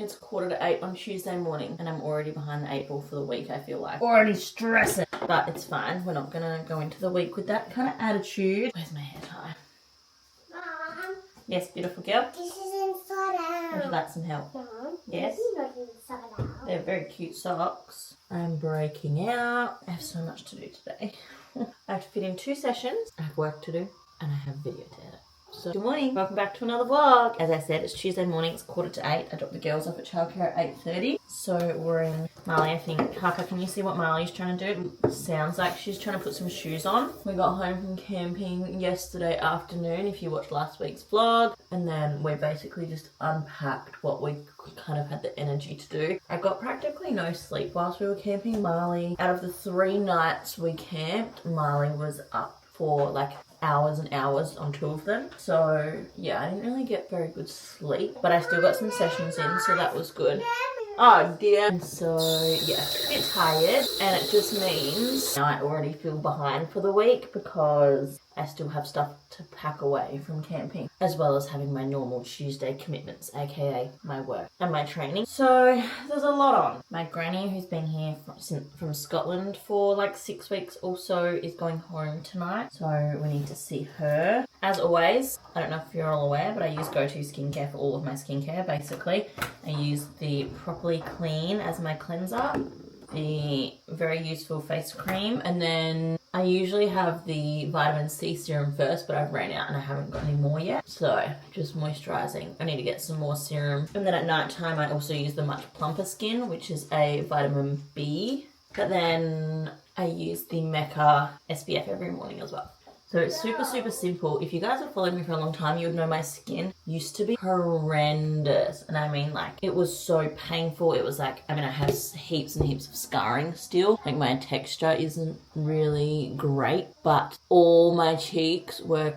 It's 7:45 on Tuesday morning and I'm already behind the 8 ball for the week, I feel like. Already stressing. But it's fine. We're not going to go into the week with that kind of attitude. Where's my hair tie? Mom. Yes, beautiful girl. This is inside out. Would you like some help? Mom. Yes. This is not inside out. They're very cute socks. I'm breaking out. I have so much to do today. I have to fit in 2 sessions. I have work to do and I have video to edit. So good morning, welcome back to another vlog. As I said, it's Tuesday morning, it's 7:45. I dropped the girls off at childcare at 8:30. So we're in Marley, I think. Harper, can you see what Marley's trying to do? It sounds like she's trying to put some shoes on. We got home from camping yesterday afternoon, if you watched last week's vlog. And then we basically just unpacked what we kind of had the energy to do. I got practically no sleep whilst we were camping. Marley, out of the 3 nights we camped, Marley was up for like hours and hours on 2 of them. So yeah, I didn't really get very good sleep, but I still got some sessions in, so that was good. Oh dear. And so yeah, a bit tired, and it just means now I already feel behind for the week because I still have stuff to pack away from camping, as well as having my normal Tuesday commitments, aka my work and my training. So there's a lot on. My granny, who's been here from Scotland for like 6 weeks also, is going home tonight, so we need to see her. As always, I don't know if you're all aware, but I use Go-To skincare for all of my skincare basically. I use the Properly Clean as my cleanser, the very useful face cream, and then I usually have the vitamin C serum first, but I've ran out and I haven't got any more yet. So just moisturising. I need to get some more serum. And then at night time I also use the Much Plumper Skin, which is a vitamin B. But then I use the Mecca SPF every morning as well. So it's super, super simple. If you guys have followed me for a long time, you would know my skin used to be horrendous. And I mean, like, it was so painful. It was like, I mean, I have heaps and heaps of scarring still. Like, my texture isn't really great, but all my cheeks were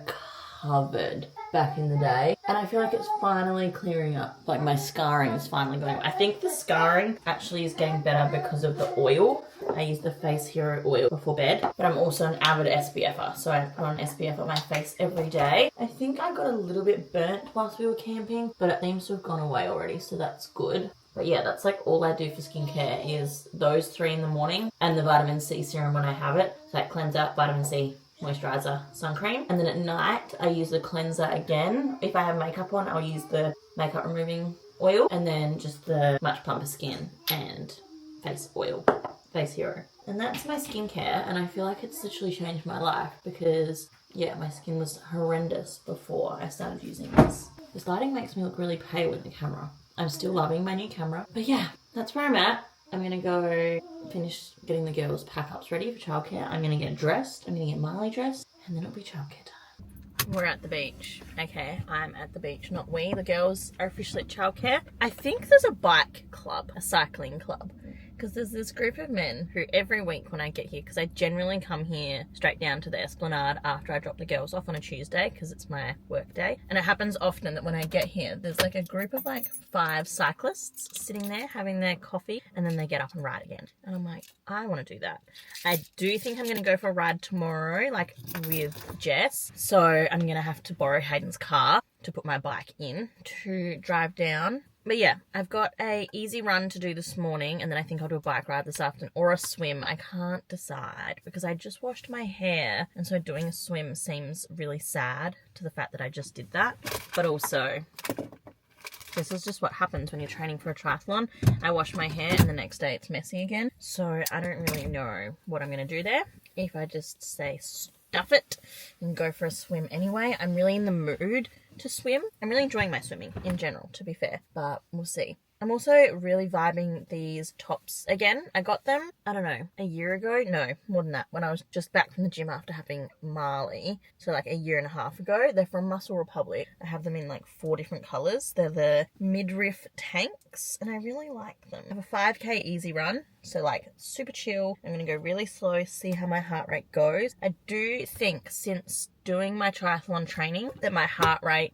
covered back in the day. And I feel like it's finally clearing up. Like, my scarring is finally going. I think the scarring actually is getting better because of the oil. I use the Face Hero oil before bed, but I'm also an avid SPFer, so I put on SPF on my face every day. I think I got a little bit burnt whilst we were camping, but it seems to have gone away already, so that's good. But yeah, that's like all I do for skincare is those 3 in the morning and the vitamin C serum when I have it. So that cleanser, vitamin C, moisturizer, sun cream. And then at night, I use the cleanser again. If I have makeup on, I'll use the makeup removing oil, and then just the Much Plumper Skin and face oil. Face Hero. And that's my skincare, and I feel like it's literally changed my life because, yeah, my skin was horrendous before I started using this. This lighting makes me look really pale with the camera. I'm still loving my new camera. But yeah, that's where I'm at. I'm going to go finish getting the girls' pack-ups ready for childcare. I'm going to get dressed. I'm going to get Marley dressed, and then it'll be childcare time. We're at the beach. Okay, I'm at the beach, not we. The girls are officially at childcare. I think there's a bike club, a cycling club. Because there's this group of men who every week when I get here, because I generally come here straight down to the Esplanade after I drop the girls off on a Tuesday because it's my work day. And it happens often that when I get here, there's like a group of like 5 cyclists sitting there having their coffee, and then they get up and ride again. And I'm like, I want to do that. I do think I'm going to go for a ride tomorrow, like with Jess. So I'm going to have to borrow Hayden's car to put my bike in to drive down. But yeah, I've got a easy run to do this morning, and then I think I'll do a bike ride this afternoon or a swim. I can't decide because I just washed my hair, and so doing a swim seems really sad to the fact that I just did that. But also, this is just what happens when you're training for a triathlon. I wash my hair and the next day it's messy again. So I don't really know what I'm going to do there. If I just say stuff it and go for a swim anyway. I'm really in the mood to swim. I'm really enjoying my swimming in general, to be fair, but we'll see. I'm also really vibing these tops again. I got them, I don't know, a year ago? No, more than that, when I was just back from the gym after having Marley. So like a year and a half ago. They're from Muscle Republic. I have them in like 4 different colours. They're the midriff tanks, and I really like them. I have a 5k easy run, so like super chill. I'm going to go really slow, see how my heart rate goes. I do think since doing my triathlon training that my heart rate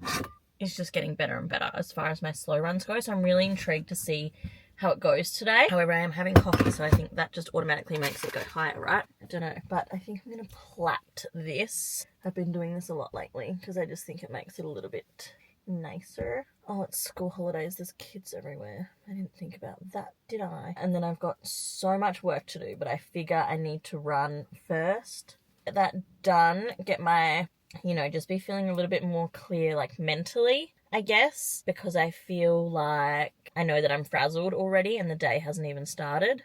is just getting better and better as far as my slow runs go. So I'm really intrigued to see how it goes today. However, I am having coffee, so I think that just automatically makes it go higher, right? I don't know, but I think I'm going to plait this. I've been doing this a lot lately because I just think it makes it a little bit nicer Oh, it's school holidays. There's kids everywhere. I didn't think about that, did I? And then I've got so much work to do, but I figure I need to run first. Get that done. Get my, just be feeling a little bit more clear, like mentally, I guess, because I feel like I know that I'm frazzled already and the day hasn't even started.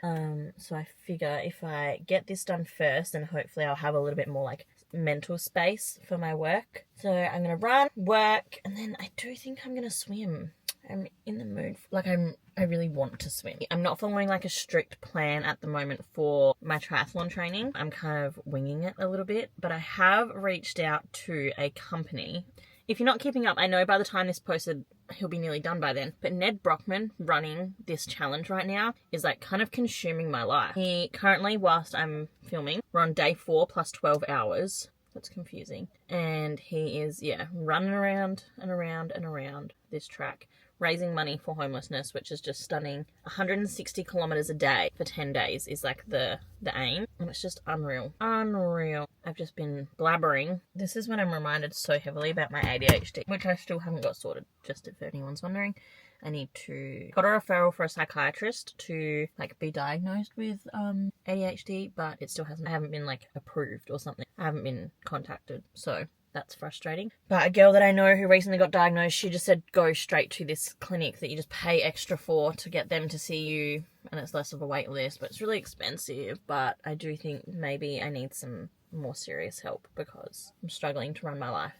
So I figure if I get this done first, then hopefully I'll have a little bit more like mental space for my work. So I'm gonna run, work, and then I do think I'm gonna swim. I'm in the mood. I really want to swim. I'm not following like a strict plan at the moment for my triathlon training. I'm kind of winging it a little bit, but I have reached out to a company. If you're not keeping up, I know by the time this posted, he'll be nearly done by then. But Ned Brockman running this challenge right now is like kind of consuming my life. He currently, whilst I'm filming, we're on day 4 plus 12 hours. That's confusing. And he is, running around and around and around this track, raising money for homelessness, which is just stunning. 160 kilometers a day for 10 days is like the aim. And it's just unreal. Unreal. I've just been blabbering. This is when I'm reminded so heavily about my ADHD, which I still haven't got sorted, just if anyone's wondering. I need to got a referral for a psychiatrist to like be diagnosed with ADHD, but it still I haven't been like approved or something. I haven't been contacted, so that's frustrating. But a girl that I know who recently got diagnosed, she just said go straight to this clinic that you just pay extra for to get them to see you, and it's less of a wait list, but it's really expensive. But I do think maybe I need some more serious help because I'm struggling to run my life,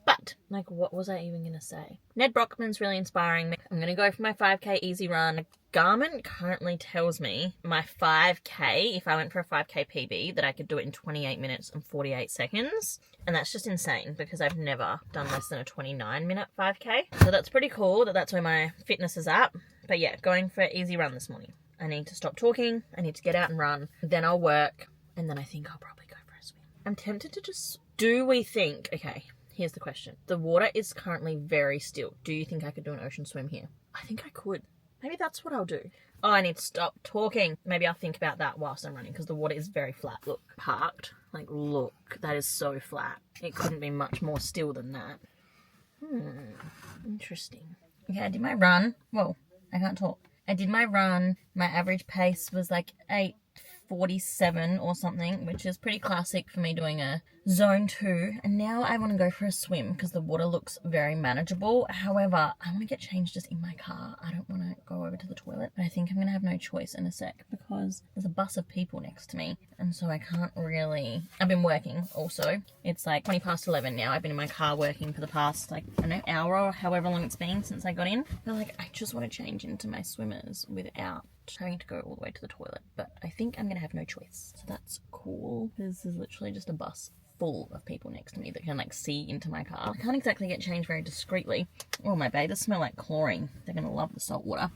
But, what was I even going to say? Ned Brockman's really inspiring me. I'm going to go for my 5K easy run. Garmin currently tells me my 5K, if I went for a 5K PB, that I could do it in 28 minutes and 48 seconds. And that's just insane because I've never done less than a 29-minute 5K. So that's pretty cool that's where my fitness is at. But yeah, going for an easy run this morning. I need to stop talking. I need to get out and run. Then I'll work. And then I think I'll probably go for a swim. I'm tempted to just... Do we think... Okay... Here's the question. The water is currently very still. Do you think I could do an ocean swim here? I think I could. Maybe that's what I'll do. Oh, I need to stop talking. Maybe I'll think about that whilst I'm running because the water is very flat. Look, parked. Look, that is so flat. It couldn't be much more still than that. Interesting. Okay, I did my run. Whoa, I can't talk. I did my run. My average pace was like 8:47 or something, which is pretty classic for me doing a zone 2. And now I want to go for a swim because the water looks very manageable. However, I want to get changed just in my car. I don't want to go over to the toilet, but I think I'm going to have no choice in a sec because there's a bus of people next to me. And so I can't really... I've been working also. It's like 20 past 11 now. I've been in my car working for the past, hour or however long it's been since I got in. But I just want to change into my swimmers without trying to go all the way to the toilet. But I think I'm going to have no choice. So that's cool. This is literally just a bus full of people next to me that can see into my car. I can't exactly get changed very discreetly. Oh, my bathers smell like chlorine. They're going to love the salt water.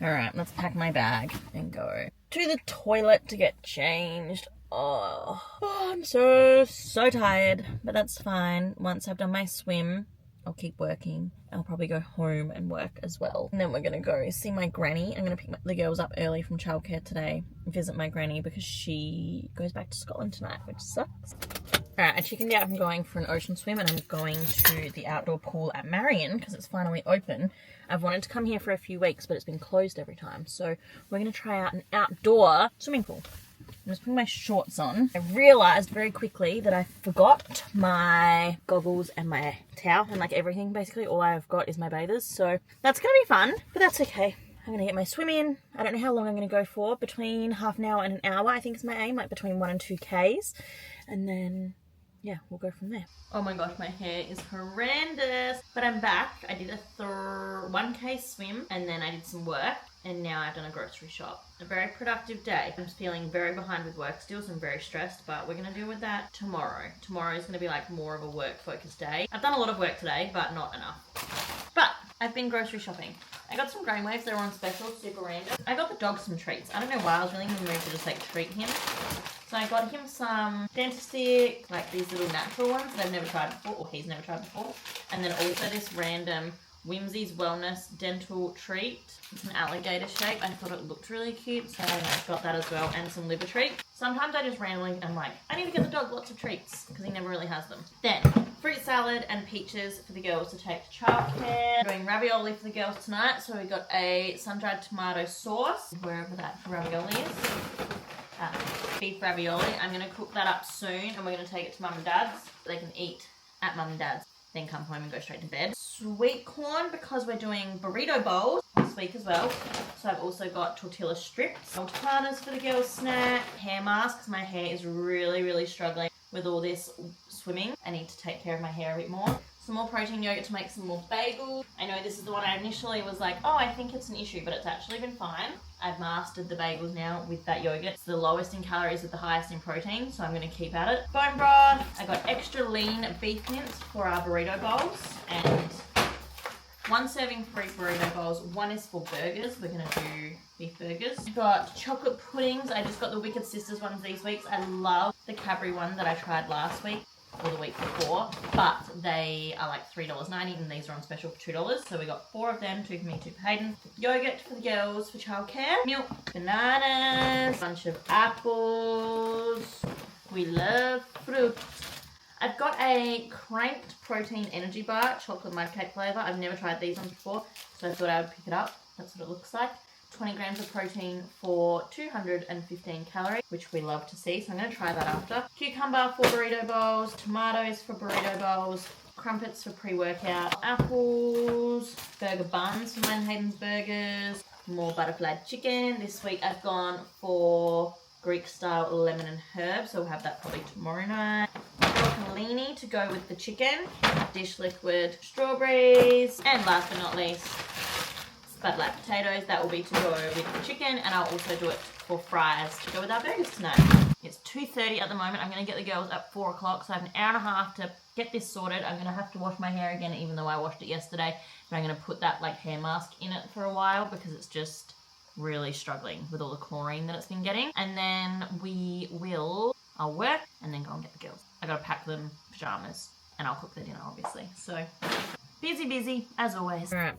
Alright, let's pack my bag and go to the toilet to get changed. Oh, I'm so tired, but that's fine. Once I've done my swim, I'll keep working. I'll probably go home and work as well. And then we're going to go see my granny. I'm going to pick the girls up early from childcare today and visit my granny because she goes back to Scotland tonight, which sucks. Alright, I chickened out from going for an ocean swim and I'm going to the outdoor pool at Marion because it's finally open. I've wanted to come here for a few weeks, but it's been closed every time. So we're going to try out an outdoor swimming pool. I'm just putting my shorts on. I realised very quickly that I forgot my goggles and my towel and everything. Basically, all I've got is my bathers. So that's going to be fun, but that's okay. I'm going to get my swim in. I don't know how long I'm going to go for. Between half an hour and an hour, I think is my aim. Between 1 and 2 Ks. And then... yeah, we'll go from there. Oh my gosh, my hair is horrendous. But I'm back. I did a 1K swim and then I did some work. And now I've done a grocery shop. A very productive day. I'm feeling very behind with work still, so I'm very stressed, but we're going to deal with that tomorrow. Tomorrow is going to be more of a work-focused day. I've done a lot of work today, but not enough. But I've been grocery shopping. I got some grain waves. They were on special, super random. I got the dog some treats. I don't know why I was really in the mood to just treat him. So I got him some Dentistix, these little natural ones that I've never tried before, or he's never tried before. And then also this random Whimsy's Wellness dental treat. It's an alligator shape. I thought it looked really cute, so I got that as well, and some liver treats. Sometimes I just randomly am I need to get the dog lots of treats, because he never really has them. Then, fruit salad and peaches for the girls to take to childcare. Doing ravioli for the girls tonight, so we got a sun-dried tomato sauce, wherever that ravioli is. Beef ravioli. I'm going to cook that up soon and we're going to take it to mum and dad's so they can eat at mum and dad's, then come home and go straight to bed. Sweet corn, because we're doing burrito bowls this week as well. So I've also got tortilla strips, sultanas for the girls' snack, hair masks. My hair is really struggling with all this swimming. I need to take care of my hair a bit more. Some more protein yogurt to make some more bagels. I know this is the one I initially was like, oh, I think it's an issue, but it's actually been fine. I've mastered the bagels now with that yogurt. It's the lowest in calories with the highest in protein, so I'm going to keep at it. Bone broth. I got extra lean beef mince for our burrito bowls, and 1 serving free burrito bowls. 1 is for burgers. We're going to do beef burgers. Got chocolate puddings. I just got the Wicked Sisters ones these weeks. I love the Cadbury one that I tried last week or the week before, but they are like $3.90 and these are on special for $2. So we got 4 of them, 2 for me, 2 for Hayden. Yogurt for the girls for childcare. Milk, bananas, bunch of apples. We love fruit. I've got a Cranked protein energy bar, chocolate mud cake flavour. I've never tried these ones before, so I thought I would pick it up. That's what it looks like. 20 grams of protein for 215 calories, which we love to see, so I'm going to try that after. Cucumber for burrito bowls, tomatoes for burrito bowls, crumpets for pre-workout, apples, burger buns for mine and Hayden's burgers, more butterfly chicken. This week I've gone for Greek style lemon and herb, so we'll have that probably tomorrow night. Broccolini to go with the chicken, dish liquid, strawberries, and last but not least, Spud Lab potatoes. That will be to go with the chicken, and I'll also do it for fries to go with our burgers tonight. It's 2:30 at the moment. I'm going to get the girls at 4 o'clock, so I have an hour and a half to get this sorted. I'm going to have to wash my hair again, even though I washed it yesterday, but I'm going to put that like hair mask in it for a while because it's just really struggling with all the chlorine that it's been getting. And then I'll work and then go and get the girls. I got to pack them pajamas and I'll cook their dinner, obviously. So busy as always. All right.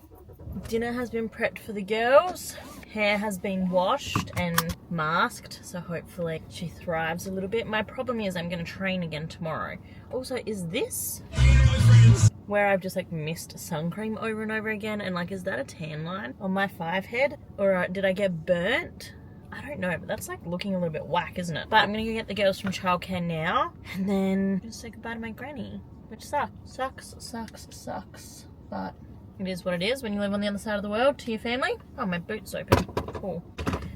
Dinner has been prepped for the girls. Hair has been washed and masked, so hopefully she thrives a little bit. My problem is I'm going to train again tomorrow. Also, is this where I've just like missed sun cream over and over again? And like, is that a tan line on my 5 head? Or did I get burnt? I don't know, but that's like looking a little bit whack, isn't it? But I'm going to go get the girls from childcare now and then just say goodbye to my granny, which sucks. But it is what it is when you live on the other side of the world to your family. Oh, my boot's open. Cool.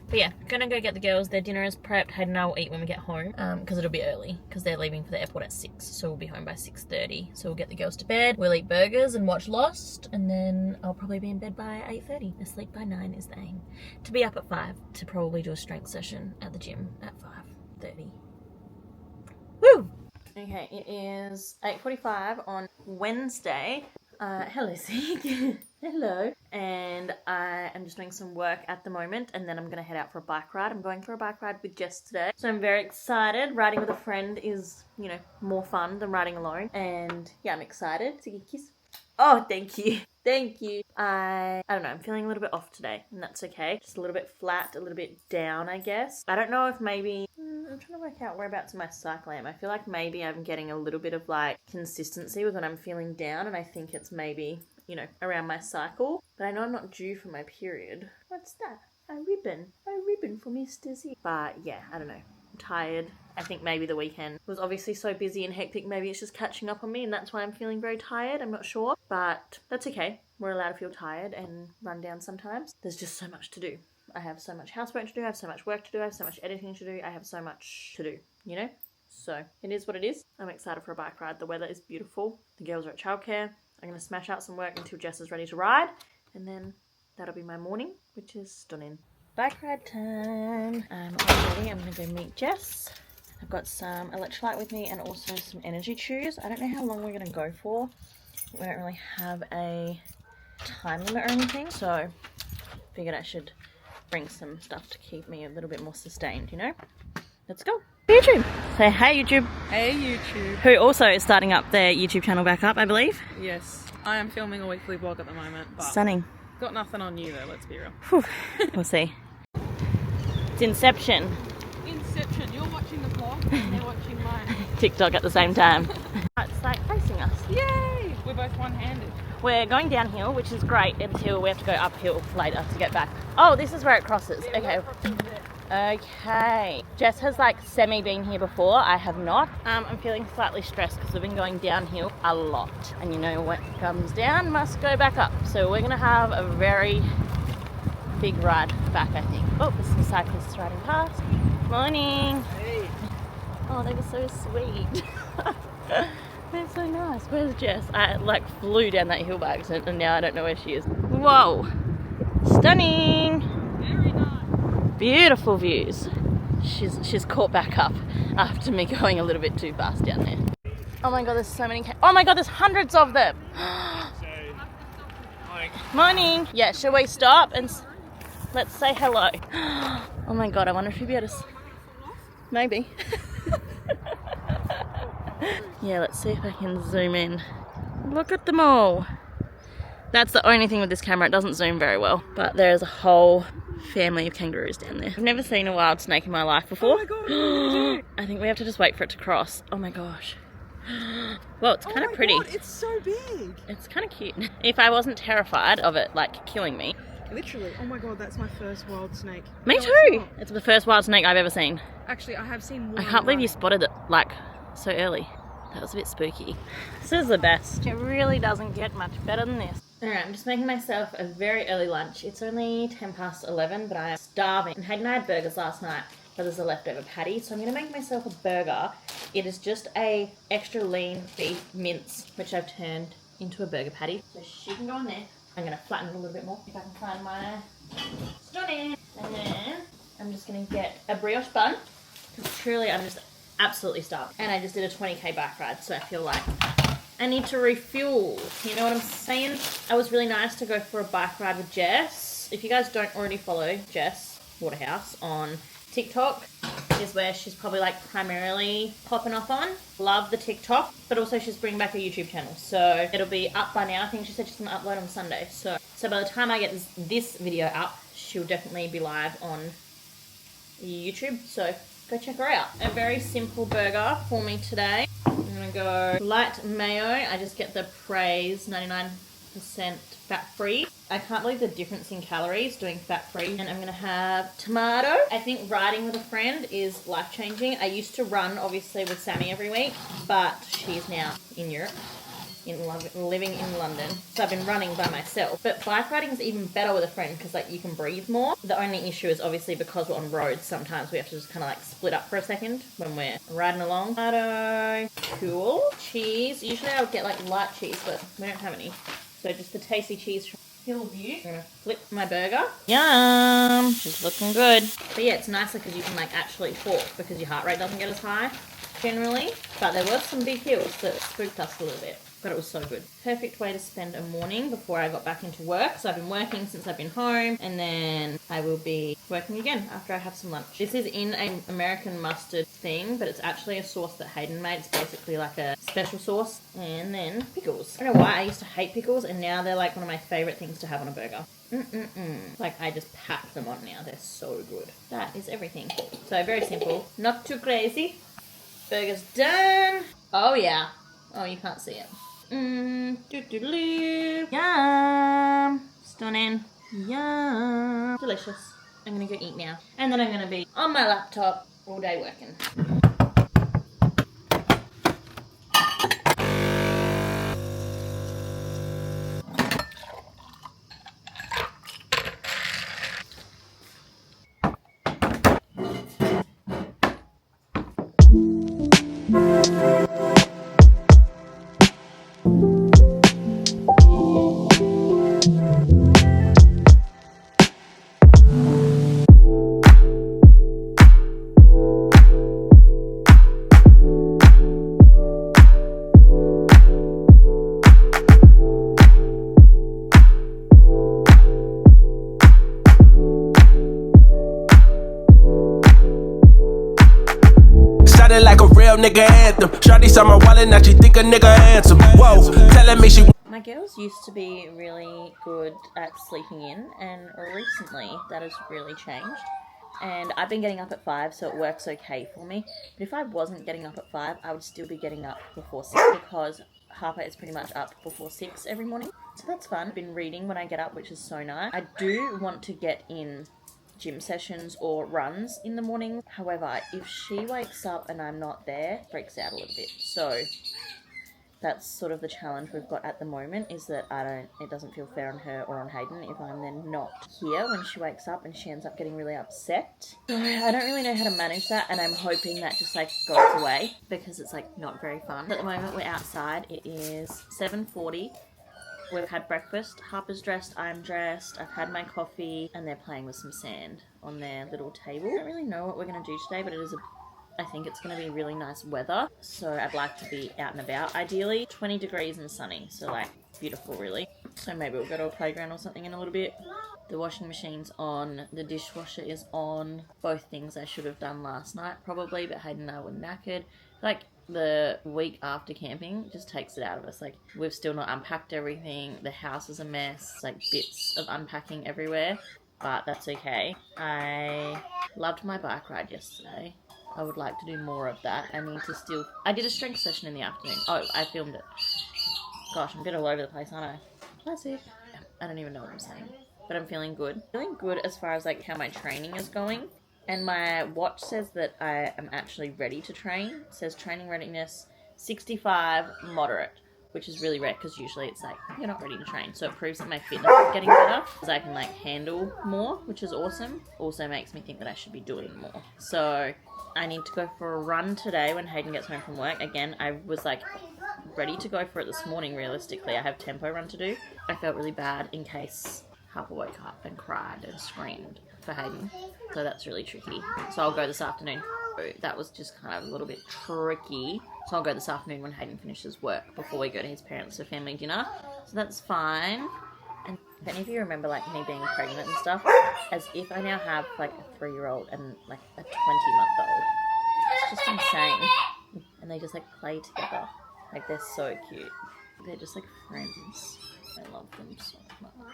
But yeah, gonna go get the girls. Their dinner is prepped. Hayden and I will eat when we get home because it'll be early because they're leaving for the airport at 6. So we'll be home by 6:30. So we'll get the girls to bed. We'll eat burgers and watch Lost. And then I'll probably be in bed by 8:30. Asleep by 9 is the aim. To be up at 5 to probably do a strength session at the gym at 5:30. Woo! Okay, it is 8:45 on Wednesday. Hello, Sig. Hello. And I am just doing some work at the moment and then I'm going to head out for a bike ride. I'm going for a bike ride with Jess today. So I'm very excited. Riding with a friend is, you know, more fun than riding alone. And yeah, I'm excited. Siggy, kiss. Oh, thank you. Thank you. I don't know, I'm feeling a little bit off today and that's okay. Just a little bit flat, a little bit down, I guess. I don't know if maybe, I'm trying to work out whereabouts in my cycle I am. I feel like maybe I'm getting a little bit of like consistency with when I'm feeling down and I think it's maybe, you know, around my cycle. But I know I'm not due for my period. What's that? A ribbon for Mr. Z. But yeah, I don't know. I'm tired. I think maybe the weekend was obviously so busy and hectic. Maybe it's just catching up on me and that's why I'm feeling very tired. I'm not sure, but that's okay. We're allowed to feel tired and run down sometimes. There's just so much to do. I have so much housework to do. I have so much work to do. I have so much editing to do. I have so much to do, you know? So it is what it is. I'm excited for a bike ride. The weather is beautiful. The girls are at childcare. I'm going to smash out some work until Jess is ready to ride. And then that'll be my morning, which is stunning. Bike ride time. I'm all ready. I'm going to go meet Jess. I've got some electrolyte with me and also some energy chews. I don't know how long we're going to go for. We don't really have a time limit or anything. So I figured I should bring some stuff to keep me a little bit more sustained, you know? Let's go. YouTube. Say hey, YouTube. Hey, YouTube. Who also is starting up their YouTube channel back up, I believe. Yes. I am filming a weekly vlog at the moment. But stunning. Got nothing on you though, let's be real. Whew. We'll see. It's Inception. Inception. You're watching the vlog and they're watching mine. TikTok at the same time. It's like facing us. Yay! We're both one-handed. We're going downhill, which is great until we have to go uphill later to get back. Oh, this is where it crosses. Okay. Okay. Jess has like semi been here before. I have not. I'm feeling slightly stressed because we've been going downhill a lot. And you know what comes down must go back up. So we're going to have a very big ride back, I think. Oh, there's some cyclists riding past. Morning. Hey. Oh, they were so sweet. They're so nice. Where's Jess? I like flew down that hill by accident and now I don't know where she is. Whoa. Stunning. Very nice. Beautiful views. She's caught back up after me going a little bit too fast down there. Oh my god, there's so many. Oh my god, there's hundreds of them. Morning. Yeah, shall we stop and let's say hello? Oh my god, I wonder if you'll be able to. Maybe. Yeah, let's see if I can zoom in. Look at them all. That's the only thing with this camera, it doesn't zoom very well. But there's a whole family of kangaroos down there. I've never seen a wild snake in my life before. Oh my god. I think we have to just wait for it to cross. Oh my gosh. Well, it's kind of pretty. God, it's so big. It's kind of cute. If I wasn't terrified of it, like, killing me. Literally. Oh my god, that's my first wild snake. Me No, too! not. It's the first wild snake I've ever seen. Actually, I have seen one. I can't believe you spotted it, like, so early. That was a bit spooky. This is the best. It really doesn't get much better than this. Alright, I'm just making myself a very early lunch. It's only 11:10, but I'm starving. And Hayden and I had burgers last night, but there's a leftover patty, so I'm going to make myself a burger. It is just a extra lean beef mince, which I've turned into a burger patty. So she can go on there. I'm going to flatten it a little bit more if I can find my stunning. And then I'm just going to get a brioche bun, because truly I'm just absolutely starved. And I just did a 20k bike ride, so I feel like I need to refuel. You know what I'm saying? I was really nice to go for a bike ride with Jess. If you guys don't already follow Jess Waterhouse on TikTok, is where she's probably like primarily popping off on. Love the TikTok, but also she's bringing back a YouTube channel. So it'll be up by now. I think she said she's gonna upload on Sunday. So by the time I get this video up, she'll definitely be live on YouTube. So go check her out. A very simple burger for me today. I'm gonna go light mayo. I just get the Praise 99% fat-free. I can't believe the difference in calories doing fat-free. And I'm gonna have tomato. I think riding with a friend is life-changing. I used to run, obviously, with Sammy every week, but she's now in Europe, living in London. So I've been running by myself. But bike riding is even better with a friend because like you can breathe more. The only issue is obviously because we're on roads, sometimes we have to just kind of like split up for a second when we're riding along. Tomato, cool. Cheese. Usually I would get like light cheese, but we don't have any. So just the tasty cheese from Hillview. I'm gonna flip my burger. Yum! She's looking good. But yeah, it's nicer because you can like actually talk because your heart rate doesn't get as high generally. But there were some big hills that spooked us a little bit. But it was so good. Perfect way to spend a morning before I got back into work. So I've been working since I've been home, and then I will be working again after I have some lunch. This is in an American mustard thing, but it's actually a sauce that Hayden made. It's basically like a special sauce. And then pickles. I don't know why I used to hate pickles, and now they're like one of my favorite things to have on a burger. Like I just pack them on now. They're so good. That is everything. So very simple. Not too crazy. Burger's done. Oh yeah. Oh, you can't see it. Yum. Stunning. Yum. Delicious. I'm gonna go eat now. And then I'm gonna be on my laptop all day working. Like a real nigga anthem. Shawty saw my wallet, now she think a nigga handsome. Whoa, telling me she. My girls used to be really good at sleeping in, and recently that has really changed. And I've been getting up at 5, so it works okay for me. But if I wasn't getting up at 5, I would still be getting up before 6 because Harper is pretty much up before 6 every morning, so that's fun. I've been reading when I get up, which is so nice. I do want to get in gym sessions or runs in the morning. However, if she wakes up and I'm not there, it freaks out a little bit. So that's sort of the challenge we've got at the moment, is that it doesn't feel fair on her or on Hayden if I'm then not here when she wakes up and she ends up getting really upset. So I don't really know how to manage that, and I'm hoping that just like goes away, because it's like not very fun. At the moment we're outside. It is 7:40. We've had breakfast, Harper's dressed, I'm dressed, I've had my coffee, and they're playing with some sand on their little table. I don't really know what we're going to do today, but I think it's going to be really nice weather, so I'd like to be out and about. Ideally 20 degrees and sunny, so like beautiful really. So maybe we'll go to a playground or something in a little bit. The washing machine's on, the dishwasher is on. Both things I should have done last night probably, but Hayden and I were knackered. Like, the week after camping just takes it out of us. Like, we've still not unpacked everything. The house is a mess, like bits of unpacking everywhere, but that's okay. I loved my bike ride yesterday. I would like to do more of that. I did a strength session in the afternoon. Oh, I filmed it. Gosh, I'm a bit all over the place, aren't I? That's it. I don't even know what I'm saying, but I'm feeling good. Feeling good as far as like how my training is going. And my watch says that I am actually ready to train. It says training readiness 65 moderate, which is really rare because usually it's like you're not ready to train. So it proves that my fitness is getting better because I can like handle more, which is awesome. Also makes me think that I should be doing more. So I need to go for a run today when Hayden gets home from work. Again, I was like ready to go for it this morning realistically. I have tempo run to do. I felt really bad in case Harper woke up and cried and screamed for Hayden, so that's really tricky. So I'll go this afternoon. That was just kind of a little bit tricky, so I'll go this afternoon when Hayden finishes work before we go to his parents for family dinner, so that's fine. And if any of you remember like me being pregnant and stuff, as if I now have like a 3-year-old and like a 20-month-old. It's just insane. And they just like play together, like they're so cute. They're just like friends. I love them so much.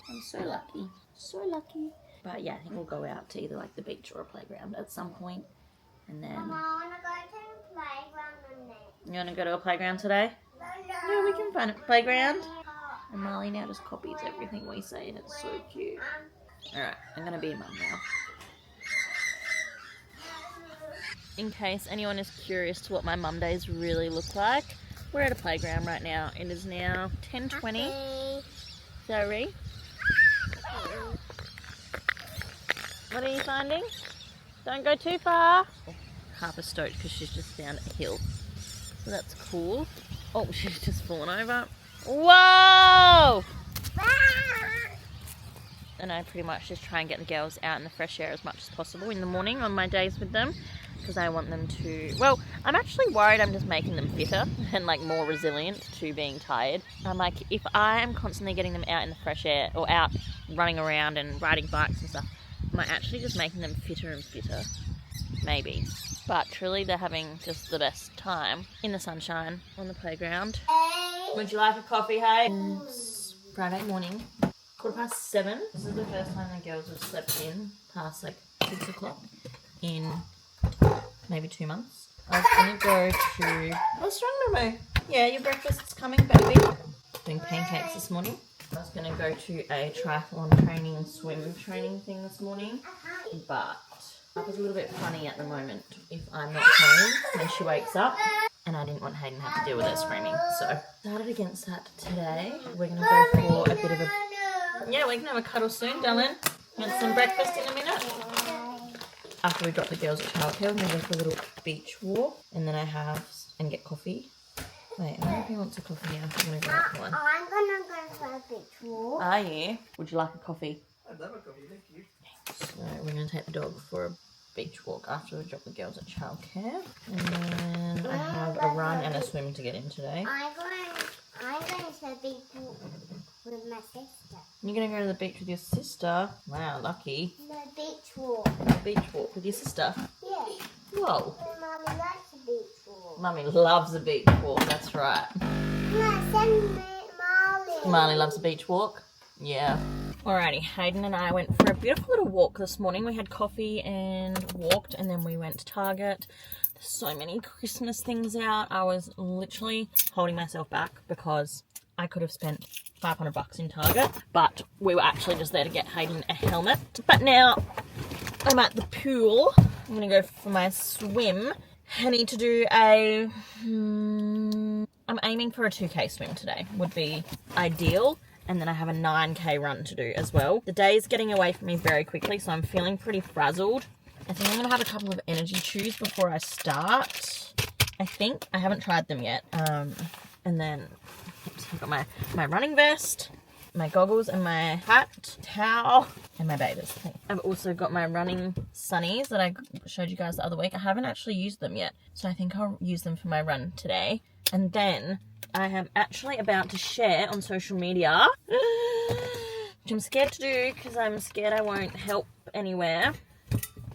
I'm so lucky. So lucky. But yeah, I think we'll go out to either like the beach or a playground at some point. And then... Mama, I want to go to the playground today. You want to go to a playground today? Yeah, we can find a playground. And Marley now just copies everything we say and it's so cute. Alright, I'm going to be a mum now. In case anyone is curious to what my mum days really look like, we're at a playground right now. It is now 10:20. Sorry. What are you finding? Don't go too far. Harper's stoked because she's just found a hill. So that's cool. Oh, she's just fallen over. Whoa! And I pretty much just try and get the girls out in the fresh air as much as possible in the morning on my days with them, because I want them to, well, I'm actually worried I'm just making them fitter and like more resilient to being tired. I'm like, if I am constantly getting them out in the fresh air or out running around and riding bikes and stuff, am I actually just making them fitter and fitter? Maybe. But truly they're having just the best time in the sunshine on the playground. Would you like a coffee, hey? It's Friday morning, 7:15. This is the first time the girls have slept in past like 6 o'clock in maybe 2 months. I was going to go to... What's wrong, Momo? Yeah, your breakfast's coming, baby. Doing pancakes this morning. I was going to go to a triathlon training and swim training thing this morning, but it was a little bit funny at the moment if I'm not home when she wakes up, and I didn't want Hayden to have to deal with her screaming, so started against that today. We're going to go for a bit of a... Yeah, we can have a cuddle soon, darling. Want some breakfast in a minute? After we drop the girls at childcare, we're going to go for a little beach walk, and then and get coffee. Wait, I wonder if he wants a coffee now. I'm going to grab one. I'm going to go for a beach walk. Are you? Would you like a coffee? I'd love a coffee, thank you. So we're going to take the dog for a beach walk after we drop the girls at childcare. And then I have a run and a swim to get in today. I'm going to the beach walk with my sister. You're going to go to the beach with your sister? Wow, lucky. The beach walk. Beach walk with your sister? Yeah. Whoa. Mommy likes the beach walk. Mummy loves a beach walk, that's right. No, send me Marley. Marley loves a beach walk? Yeah. Alrighty, Hayden and I went for a beautiful little walk this morning. We had coffee and walked, and then we went to Target. There's so many Christmas things out. I was literally holding myself back because I could have spent $500 in Target, but we were actually just there to get Hayden a helmet. But now I'm at the pool. I'm gonna go for my swim. I need to do a, I'm aiming for a 2K swim today, would be ideal. And then I have a 9K run to do as well. The day is getting away from me very quickly, so I'm feeling pretty frazzled. I think I'm gonna have a couple of energy chews before I start. I think, I haven't tried them yet. And then I've got my running vest, my goggles and my hat, towel, and my bathers. I've also got my running sunnies that I showed you guys the other week. I haven't actually used them yet, so I think I'll use them for my run today. And then I am actually about to share on social media, which I'm scared to do because I'm scared I won't help anywhere.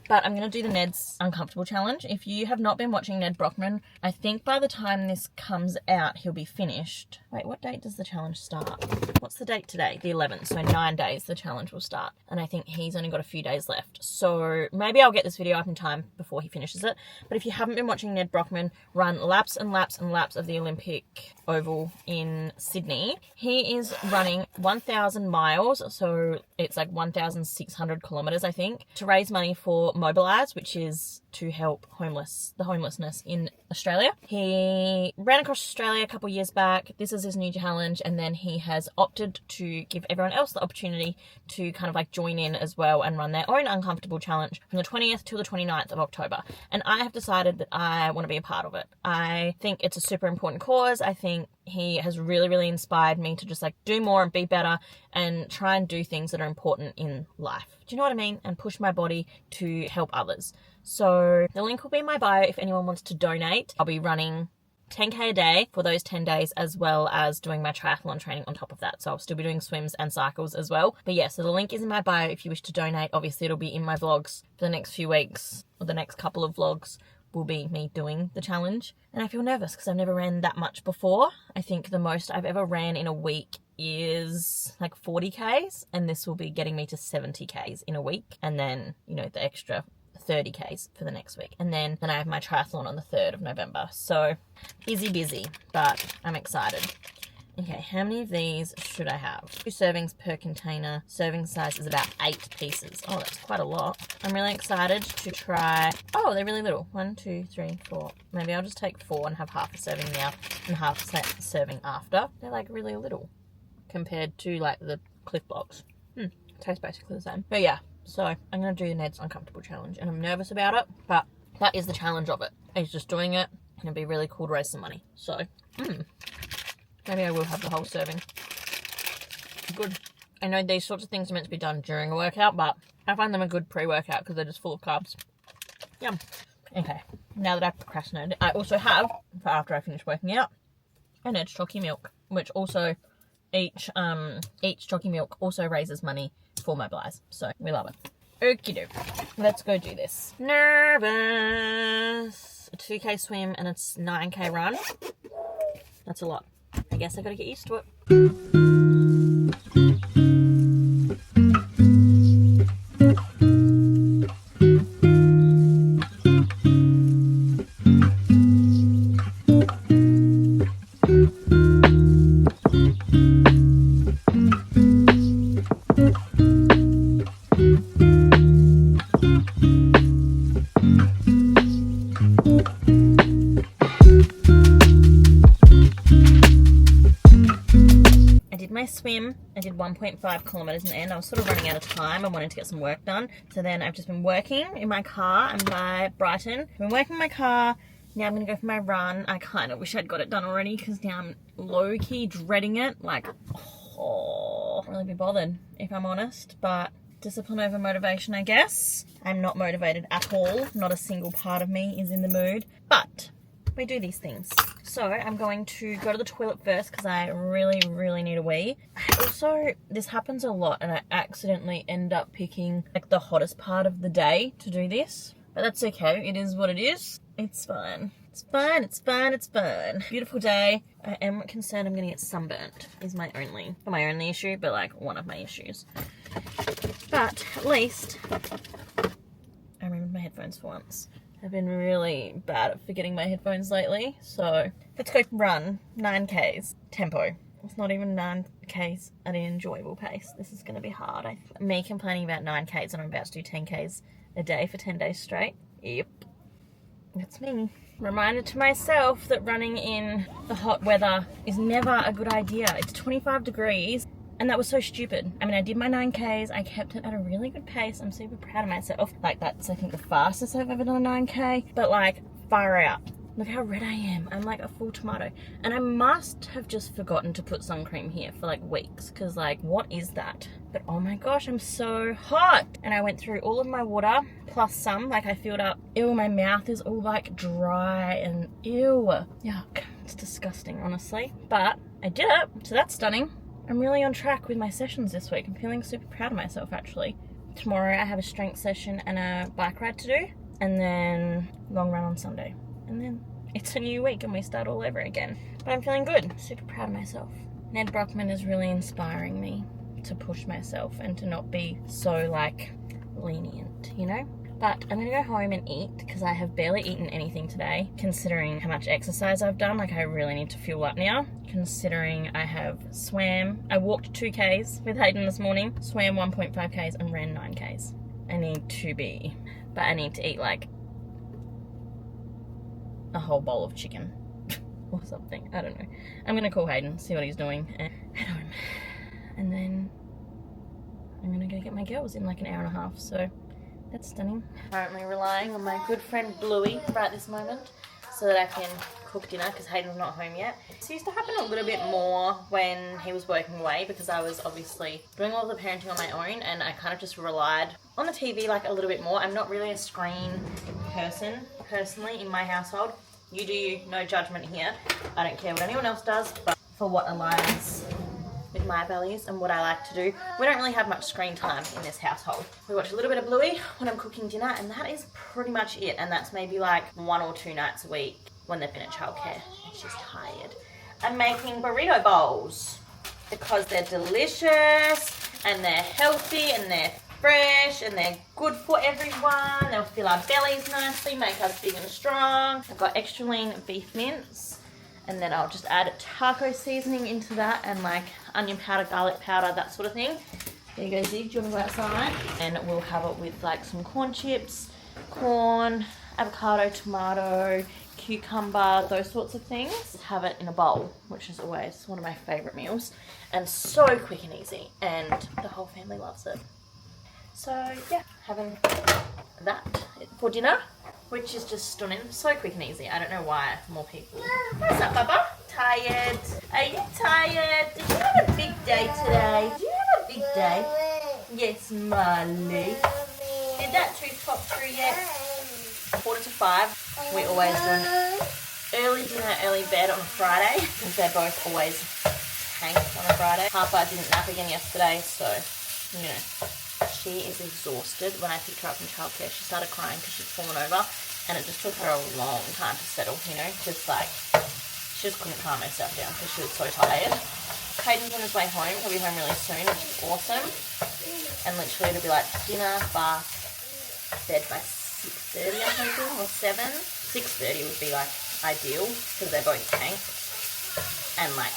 But I'm going to do the Ned's Uncomfortable Challenge. If you have not been watching Ned Brockman, I think by the time this comes out, he'll be finished. Wait, what date does the challenge start? What's the date today? The 11th, so 9 days the challenge will start. And I think he's only got a few days left. So maybe I'll get this video up in time before he finishes it. But if you haven't been watching Ned Brockman run laps and laps and laps of the Olympic Oval in Sydney, he is running 1,000 miles, so it's like 1,600 kilometres, I think, to raise money for Mobilise, which is to help the homelessness in Australia. He ran across Australia a couple of years back. This is his new challenge, and then he has opted to give everyone else the opportunity to kind of like join in as well and run their own uncomfortable challenge from the 20th till the 29th of October. And I have decided that I want to be a part of it. I think it's a super important cause. I think he has really, really inspired me to just like do more and be better and try and do things that are important in life. Do you know what I mean? And push my body to help others. So the link will be in my bio if anyone wants to donate. I'll be running 10K a day for those 10 days, as well as doing my triathlon training on top of that. So I'll still be doing swims and cycles as well. But yeah, so the link is in my bio if you wish to donate. Obviously it'll be in my vlogs for the next few weeks, or the next couple of vlogs will be me doing the challenge. And I feel nervous because I've never ran that much before. I think the most I've ever ran in a week is like 40Ks, and this will be getting me to 70Ks in a week. And then, you know, the extra 30Ks for the next week. And then I have my triathlon on the 3rd of November. So busy, but I'm excited. Okay, how many of these should I have? 2 servings per container. Serving size is about 8 pieces. Oh, that's quite a lot. I'm really excited to try. Oh, they're really little. 1, 2, 3, 4. Maybe I'll just take 4 and have half a serving now and half a serving after. They're like really little compared to like the Cliff Blocks. Tastes basically the same. But yeah, so I'm going to do the Ned's Uncomfortable Challenge, and I'm nervous about it, but that is the challenge of it. It's just doing it, and it'd be really cool to raise some money. So, maybe I will have the whole serving. Good. I know these sorts of things are meant to be done during a workout, but I find them a good pre-workout because they're just full of carbs. Yum. Okay, now that I've procrastinated, I also have, for after I finish working out, an Edge Chalky Milk, which also, each Chalky Milk also raises money for Mobilise. So, we love it. Okie doke. Let's go do this. Nervous. A 2K swim and a 9K run. That's a lot. I guess I gotta get used to it. Swim. I did 1.5 kilometers in the end. I was sort of running out of time. I wanted to get some work done. So then I've just been working in my car. I'm by Brighton. I've been working in my car. Now I'm going to go for my run. I kind of wish I'd got it done already because now I'm low-key dreading it. Like, oh, really be bothered if I'm honest. But discipline over motivation, I guess. I'm not motivated at all. Not a single part of me is in the mood. But we do these things. So I'm going to go to the toilet first because I really, really need a wee. Also, this happens a lot and I accidentally end up picking like the hottest part of the day to do this. But that's okay. It is what it is. It's fine. It's fine. It's fine. It's fine. Beautiful day. I am concerned I'm going to get sunburnt is my only, not my only issue, but like one of my issues. But at least I remembered my headphones for once. I've been really bad at forgetting my headphones lately, so let's go run 9Ks tempo. It's not even 9Ks at an enjoyable pace. This is going to be hard. Me complaining about 9Ks and I'm about to do 10Ks a day for 10 days straight. Yep, that's me. Reminder to myself that running in the hot weather is never a good idea. It's 25 degrees. And that was so stupid. I mean, I did my 9Ks. I kept it at a really good pace. I'm super proud of myself. Like, that's, I think, the fastest I've ever done a 9K. But, like, far out. Look how red I am. I'm like a full tomato. And I must have just forgotten to put sun cream here for, like, weeks. Because, like, what is that? But, oh my gosh, I'm so hot. And I went through all of my water, plus some. Like, I filled up. Ew, my mouth is all, like, dry and ew. Yuck. It's disgusting, honestly. But I did it. So that's stunning. I'm really on track with my sessions this week. I'm feeling super proud of myself, actually. Tomorrow I have a strength session and a bike ride to do, and then long run on Sunday. And then it's a new week and we start all over again. But I'm feeling good. Super proud of myself. Ned Brockman is really inspiring me to push myself and to not be so, like, lenient, you know? But I'm gonna go home and eat because I have barely eaten anything today, considering how much exercise I've done. Like, I really need to fuel up now, considering I have swam. I walked 2Ks with Hayden this morning, swam 1.5Ks and ran 9Ks. I need to be, but I need to eat like a whole bowl of chicken or something. I don't know. I'm gonna call Hayden, see what he's doing, and head home. And then I'm gonna go get my girls in like an hour and a half, so that's stunning. Currently relying on my good friend Bluey right this moment so that I can cook dinner because Hayden's not home yet. This used to happen a little bit more when he was working away because I was obviously doing all the parenting on my own and I kind of just relied on the TV like a little bit more. I'm not really a screen person personally in my household. You do you, no judgment here. I don't care what anyone else does, but for what aligns with my values and what I like to do. We don't really have much screen time in this household. We watch a little bit of Bluey when I'm cooking dinner and that is pretty much it. And that's maybe like 1 or 2 nights a week when they've been at childcare and she's tired. I'm making burrito bowls because they're delicious and they're healthy and they're fresh and they're good for everyone. They'll fill our bellies nicely, make us big and strong. I've got extra lean beef mince. And then I'll just add taco seasoning into that and like onion powder, garlic powder, that sort of thing. There you go, Zig. Do you want to go outside? And we'll have it with like some corn chips, corn, avocado, tomato, cucumber, those sorts of things. Just have it in a bowl, which is always one of my favourite meals. And so quick and easy. And the whole family loves it. So yeah, having that for dinner, which is just stunning. So quick and easy. I don't know why more people. What's up, Bubba? Tired? Are you tired? Did you have a big day today? Did you have a big day? Yes, Molly. Did that tooth pop through yet? 4:45. We always do an early dinner, early bed on a Friday because they're both always tanked on a Friday. Harper didn't nap again yesterday, so, you know. She is exhausted. When I picked her up from childcare, she started crying because she'd fallen over and it just took her a long time to settle, you know, just like, she just couldn't calm herself down because she was so tired. Hayden's on his way home. He'll be home really soon, which is awesome. And literally it'll be like dinner, bath, bed by 6:30 or something, or 7. 6:30 would be like ideal because they're both tanked. And like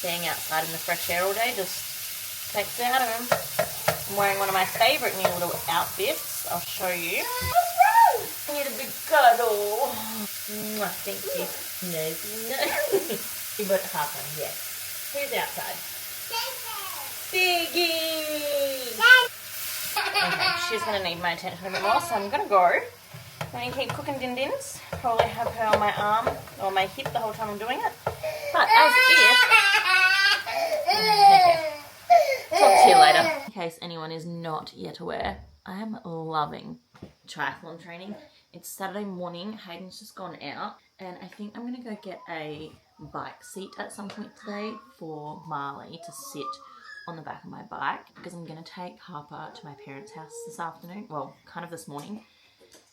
being outside in the fresh air all day just takes it out of him. I'm wearing one of my favourite new little outfits. I'll show you. What's wrong? I need a big cuddle. Thank you. No. You got Harper, yes. Who's outside? Biggie! Okay, she's going to need my attention a bit more, so I'm going to go. I'm going to keep cooking din-dins. Probably have her on my arm or my hip the whole time I'm doing it. But as if... Okay. Talk to you later. In case anyone is not yet aware, I am loving triathlon training. It's Saturday morning. Hayden's just gone out and I think I'm going to go get a bike seat at some point today for Marley to sit on the back of my bike because I'm going to take Harper to my parents' house this afternoon. Well, kind of this morning,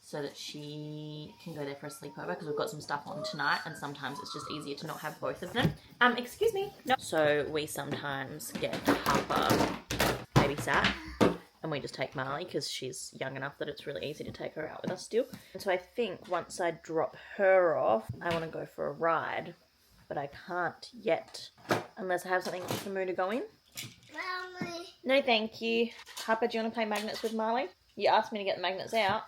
so that she can go there for a sleepover because we've got some stuff on tonight and sometimes it's just easier to not have both of them. Excuse me. No. So we sometimes get Harper maybe babysat and we just take Marley because she's young enough that it's really easy to take her out with us still. And so I think once I drop her off, I want to go for a ride, but I can't yet unless I have something for Moo to go in. Mommy. No, thank you. Harper, do you want to play magnets with Marley? You asked me to get the magnets out.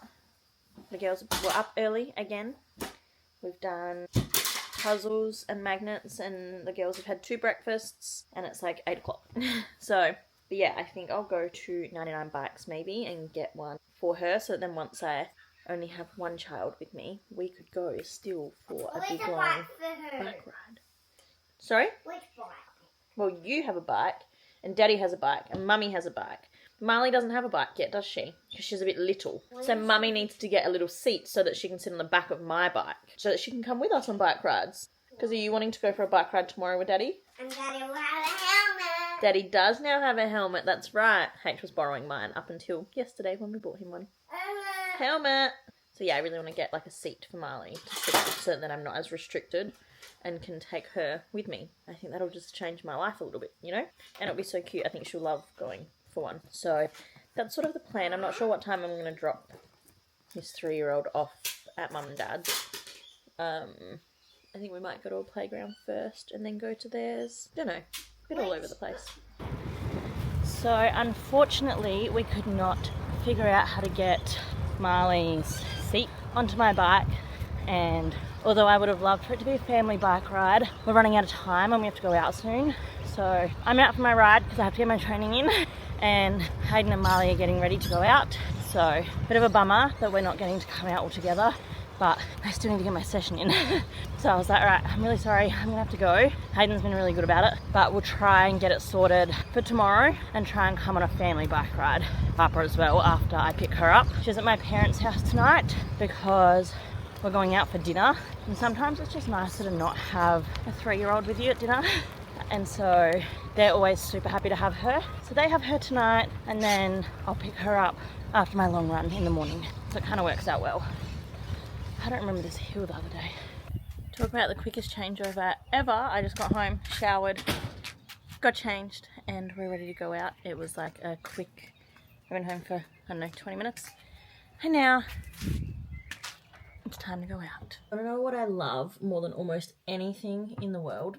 The girls were up early again. We've done puzzles and magnets, and the girls have had 2 breakfasts, and it's like 8 o'clock. So, but yeah, I think I'll go to 99 Bikes maybe and get one for her, so then once I only have one child with me, we could go still for a big long bike ride. Sorry? Which bike? Well, you have a bike, and Daddy has a bike, and Mummy has a bike. Marley doesn't have a bike yet, does she? Because she's a bit little. So Mummy needs to get a little seat so that she can sit on the back of my bike, so that she can come with us on bike rides. Because are you wanting to go for a bike ride tomorrow with Daddy? And Daddy will have a helmet. Daddy does now have a helmet, that's right. H was borrowing mine up until yesterday when we bought him one. Helmet! So yeah, I really want to get like a seat for Marley to sit on so that I'm not as restricted and can take her with me. I think that'll just change my life a little bit, you know? And it'll be so cute. I think she'll love going for one. So that's sort of the plan. I'm not sure what time I'm going to drop this 3-year-old off at Mum and Dad's. I think we might go to a playground first and then go to theirs. Don't know. A bit all over the place. So unfortunately we could not figure out how to get Marley's seat onto my bike, and although I would have loved for it to be a family bike ride, we're running out of time and we have to go out soon. So I'm out for my ride because I have to get my training in, and Hayden and Marley are getting ready to go out. So bit of a bummer that we're not getting to come out all together, but I still need to get my session in. So I was like, all right, I'm really sorry, I'm gonna have to go. Hayden's been really good about it, but we'll try and get it sorted for tomorrow and try and come on a family bike ride. Harper as well after I pick her up. She's at my parents' house tonight because we're going out for dinner, and sometimes it's just nicer to not have a 3-year-old with you at dinner. And so they're always super happy to have her. So they have her tonight, and then I'll pick her up after my long run in the morning. So it kind of works out well. I don't remember this hill the other day. Talk about the quickest changeover ever. I just got home, showered, got changed, and we're ready to go out. It was like a quick, I went home for, I don't know, 20 minutes. And now it's time to go out. I don't know what I love more than almost anything in the world.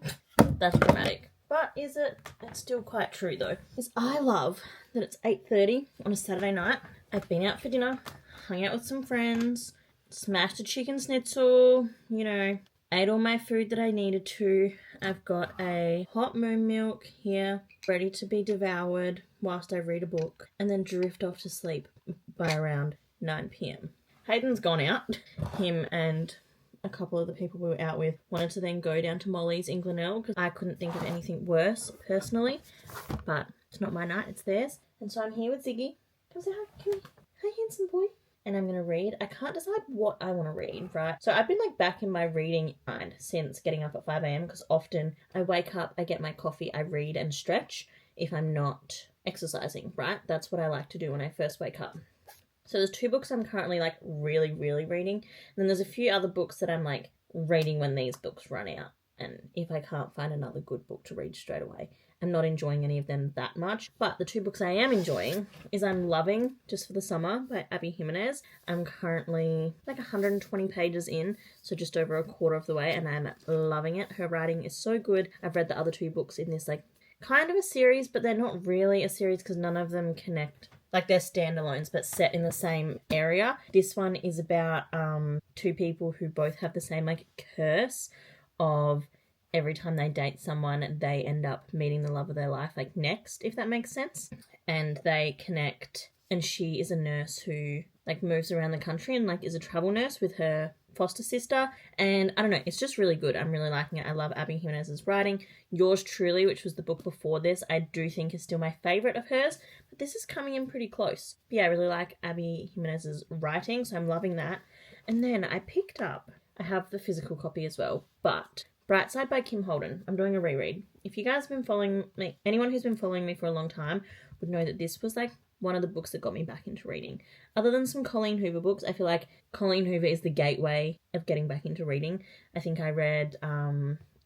That's dramatic. But is it? It's still quite true though. Is I love that it's 8:30 on a Saturday night. I've been out for dinner, hung out with some friends, smashed a chicken schnitzel, you know, ate all my food that I needed to. I've got a hot moon milk here, ready to be devoured whilst I read a book, and then drift off to sleep by around 9 p.m. Hayden's gone out. Him and a couple of the people we were out with wanted to then go down to Molly's in Glenelg because I couldn't think of anything worse personally, but it's not my night, it's theirs. And so I'm here with Ziggy. Come say hi, come here. Hi, handsome boy. And I'm going to read. I can't decide what I want to read, right? So I've been like back in my reading mind since getting up at 5 a.m. because often I wake up, I get my coffee, I read and stretch if I'm not exercising, right? That's what I like to do when I first wake up. So there's 2 books I'm currently like really reading. And then there's a few other books that I'm like reading when these books run out. And if I can't find another good book to read straight away, I'm not enjoying any of them that much. But the 2 books I am enjoying is I'm Loving Just for the Summer by Abby Jimenez. I'm currently like 120 pages in, so just over a quarter of the way, and I'm loving it. Her writing is so good. I've read the other 2 books in this like kind of a series, but they're not really a series because none of them connect. Like they're standalones but set in the same area. This one is about 2 people who both have the same like curse of every time they date someone, they end up meeting the love of their life like next, if that makes sense. And they connect, and she is a nurse who like moves around the country and like is a travel nurse with her foster sister. And I don't know, it's just really good. I'm really liking it. I love Abby Jimenez's writing. Yours Truly, which was the book before this, I do think is still my favourite of hers, but this is coming in pretty close. But yeah, I really like Abby Jimenez's writing, so I'm loving that. And then I picked up, I have the physical copy as well, but Brightside by Kim Holden. I'm doing a reread. If you guys have been following me, anyone who's been following me for a long time would know that this was like one of the books that got me back into reading. Other than some Colleen Hoover books, I feel like Colleen Hoover is the gateway of getting back into reading. I think I read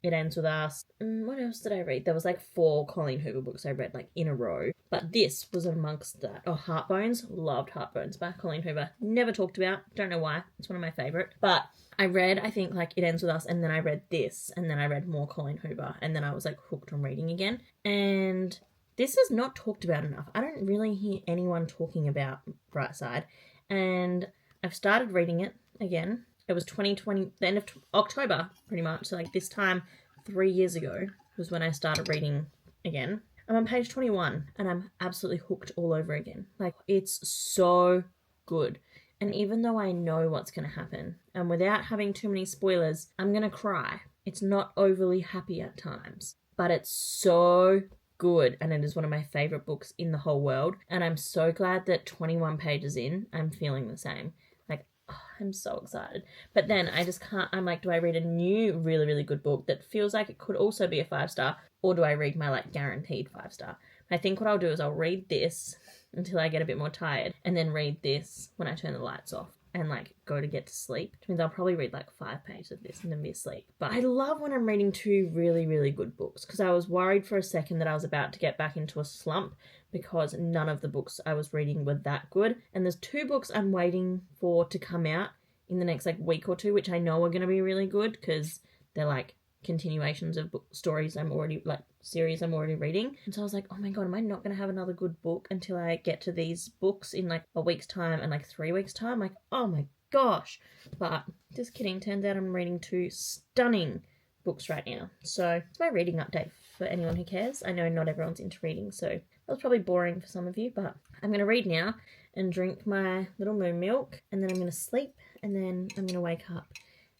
It Ends With Us. What else did I read? There was like 4 Colleen Hoover books I read like in a row. But this was amongst that. Oh, Heartbones. Loved Heartbones by Colleen Hoover. Never talked about. Don't know why. It's one of my favourite. But I read, I think, like It Ends With Us, and then I read this, and then I read more Colleen Hoover, and then I was like hooked on reading again. And this is not talked about enough. I don't really hear anyone talking about Brightside. And I've started reading it again. It was 2020, the end of October, pretty much. So like this time 3 years ago was when I started reading again. I'm on page 21 and I'm absolutely hooked all over again. Like, it's so good. And even though I know what's going to happen, and without having too many spoilers, I'm going to cry. It's not overly happy at times, but it's so good, and it is one of my favourite books in the whole world. And I'm so glad that 21 pages in, I'm feeling the same. Like, oh, I'm so excited. But then I just can't, I'm like, do I read a new really, really good book that feels like it could also be a 5-star, or do I read my like guaranteed 5-star? I think what I'll do is I'll read this until I get a bit more tired, and then read this when I turn the lights off and like go to get to sleep, which means I'll probably read like 5 pages of this and then be asleep. But I love when I'm reading 2 really, really good books, because I was worried for a second that I was about to get back into a slump because none of the books I was reading were that good. And there's 2 books I'm waiting for to come out in the next like week or 2, which I know are going to be really good because they're like continuations of stories I'm already like series I'm already reading. And so I was like, oh my god, am I not going to have another good book until I get to these books in like a week's time and like 3 weeks time? Like, oh my gosh. But just kidding, turns out I'm reading 2 stunning books right now. So it's my reading update for anyone who cares. I know not everyone's into reading, so that was probably boring for some of you, but I'm going to read now and drink my little moon milk, and then I'm going to sleep, and then I'm going to wake up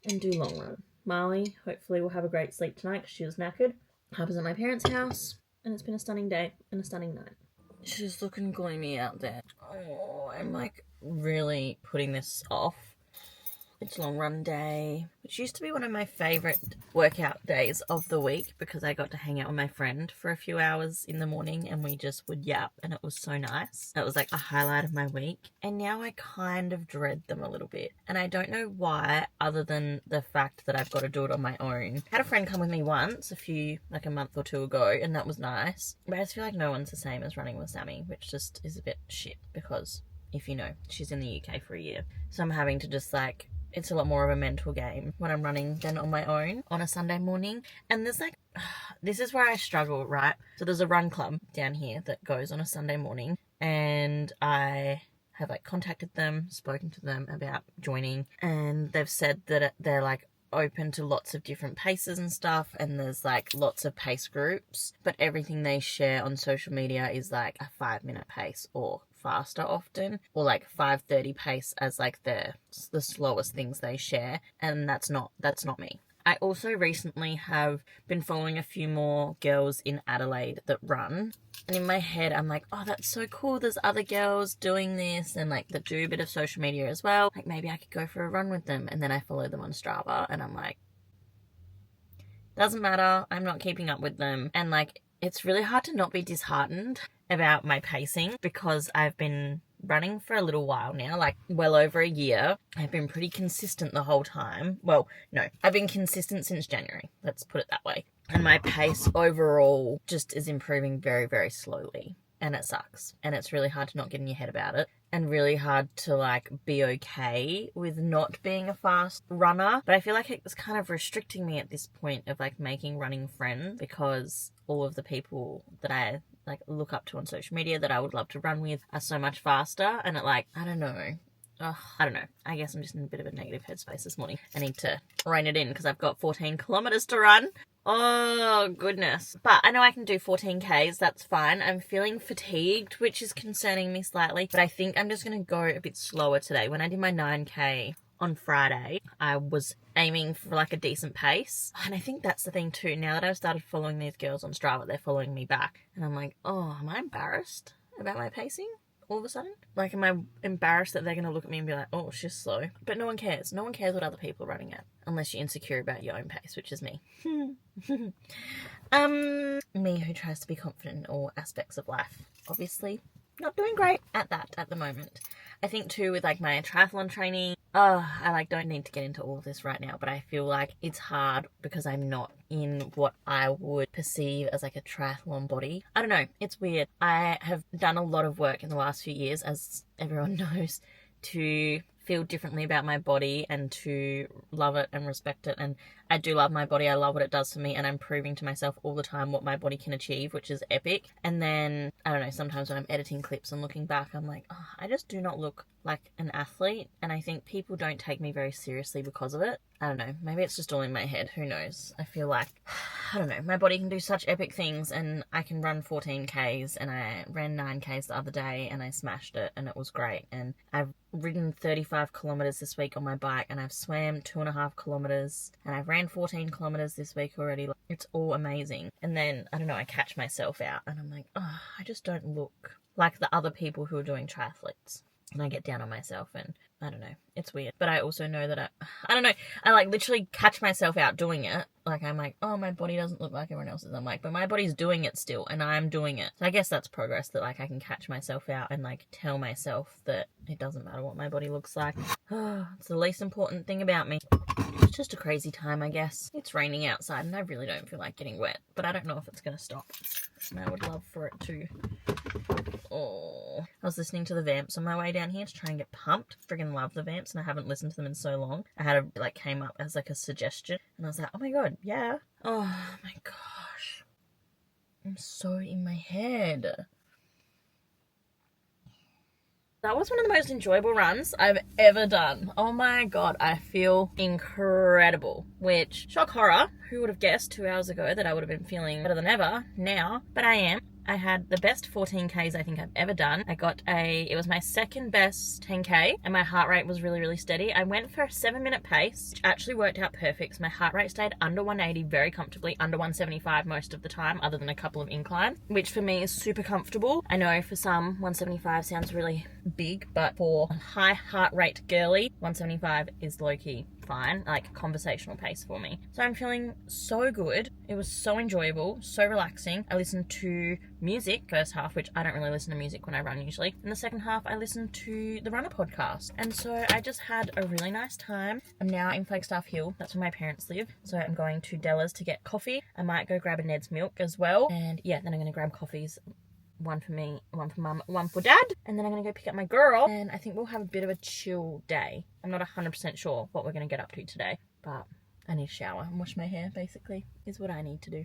and do long run. Marley hopefully will have a great sleep tonight because she was knackered. I was at my parents' house, and it's been a stunning day and a stunning night. She's looking gloomy out there. Oh, I'm like really putting this off. It's long run day, which used to be one of my favourite workout days of the week because I got to hang out with my friend for a few hours in the morning and we just would yap, and it was so nice. It was like a highlight of my week. And now I kind of dread them a little bit. And I don't know why, other than the fact that I've got to do it on my own. I had a friend come with me once, like a month or 2 ago, and that was nice. But I just feel like no one's the same as running with Sammy, which just is a bit shit because, if you know, she's in the UK for a year. So I'm having to just like, it's a lot more of a mental game when I'm running than on my own on a Sunday morning. And there's like, this is where I struggle, right? So there's a run club down here that goes on a Sunday morning, and I have like contacted them, spoken to them about joining, and they've said that they're like open to lots of different paces and stuff, and there's like lots of pace groups, but everything they share on social media is like a 5-minute pace or faster often, or like 5:30 pace as like the slowest things they share, and that's not me. I also recently have been following a few more girls in Adelaide that run, and in my head I'm like, oh, that's so cool, there's other girls doing this and like that do a bit of social media as well, like maybe I could go for a run with them. And then I follow them on Strava and I'm like, doesn't matter, I'm not keeping up with them. And like, it's really hard to not be disheartened about my pacing because I've been running for a little while now, like well over a year. I've been pretty consistent the whole time. Well, no, I've been consistent since January. Let's put it that way. And my pace overall just is improving very, very slowly. And it sucks. And it's really hard to not get in your head about it. And really hard to like be okay with not being a fast runner. But I feel like it's kind of restricting me at this point of like making running friends, because all of the people that I like look up to on social media that I would love to run with are so much faster. And it like, I don't know. I guess I'm just in a bit of a negative headspace this morning. I need to rein it in because I've got 14 kilometers to run. Oh, goodness. But I know I can do 14Ks. That's fine. I'm feeling fatigued, which is concerning me slightly. But I think I'm just going to go a bit slower today. When I did my 9K on Friday, I was aiming for like a decent pace. And I think that's the thing too. Now that I've started following these girls on Strava, they're following me back. And I'm like, oh, am I embarrassed about my pacing? All of a sudden, like, am I embarrassed that they're going to look at me and be like, oh, she's slow? But no one cares. No one cares what other people are running at, unless you're insecure about your own pace, which is me. Me who tries to be confident in all aspects of life. Obviously, not doing great at that at the moment. I think too with like my triathlon training, I like don't need to get into all of this right now, but I feel like it's hard because I'm not in what I would perceive as like a triathlon body. I don't know, it's weird. I have done a lot of work in the last few years, as everyone knows, to feel differently about my body and to love it and respect it. And I do love my body. I love what it does for me, and I'm proving to myself all the time what my body can achieve, which is epic. And then, I don't know, sometimes when I'm editing clips and looking back, I'm like, oh, I just do not look like an athlete, and I think people don't take me very seriously because of it. I don't know, maybe it's just all in my head, who knows. I feel like, I don't know, my body can do such epic things, and I can run 14Ks, and I ran 9Ks the other day, and I smashed it, and it was great. And I've ridden 35 kilometers this week on my bike, and I've swam 2.5 kilometers, and I've ran 14 kilometers this week already. It's all amazing. And then, I don't know, I catch myself out, and I'm like, oh, I just don't look like the other people who are doing triathletes. And I get down on myself, and I don't know, it's weird. But I also know that I don't know, I like literally catch myself out doing it. Like, I'm like, oh, my body doesn't look like everyone else's. I'm like, but my body's doing it still, and I'm doing it. So I guess that's progress, that like I can catch myself out and like tell myself that it doesn't matter what my body looks like. Oh, it's the least important thing about me. It's just a crazy time, I guess. It's raining outside, and I really don't feel like getting wet, but I don't know if it's gonna stop. And I would love for it to. Oh, I was listening to the Vamps on my way down here to try and get pumped. Friggin' love the Vamps, and I haven't listened to them in so long. I had a like came up as like a suggestion, and I was like, oh my god, yeah. Oh my gosh, I'm so in my head. That was one of the most enjoyable runs I've ever done. Oh my god, I feel incredible. Which, shock horror, who would have guessed 2 hours ago that I would have been feeling better than ever now? But I am. I had the best 14Ks I think I've ever done. It was my second best 10K, and my heart rate was really, really steady. I went for a 7-minute pace, which actually worked out perfect. So my heart rate stayed under 180 very comfortably, under 175 most of the time, other than a couple of inclines, which for me is super comfortable. I know for some, 175 sounds really big, but for a high heart rate girly, 175 is low-key fine, like conversational pace for me. So I'm feeling so good. It was so enjoyable, so relaxing. I listened to music first half, which I don't really listen to music when I run usually. In the second half, I listened to the Runner podcast. And so I just had a really nice time. I'm now in Flagstaff Hill. That's where my parents live. So I'm going to Della's to get coffee. I might go grab a Ned's milk as well. And yeah, then I'm going to grab coffees. One for me, one for mum, one for dad. And then I'm going to go pick up my girl. And I think we'll have a bit of a chill day. I'm not 100% sure what we're going to get up to today. But I need to shower and wash my hair, basically, is what I need to do.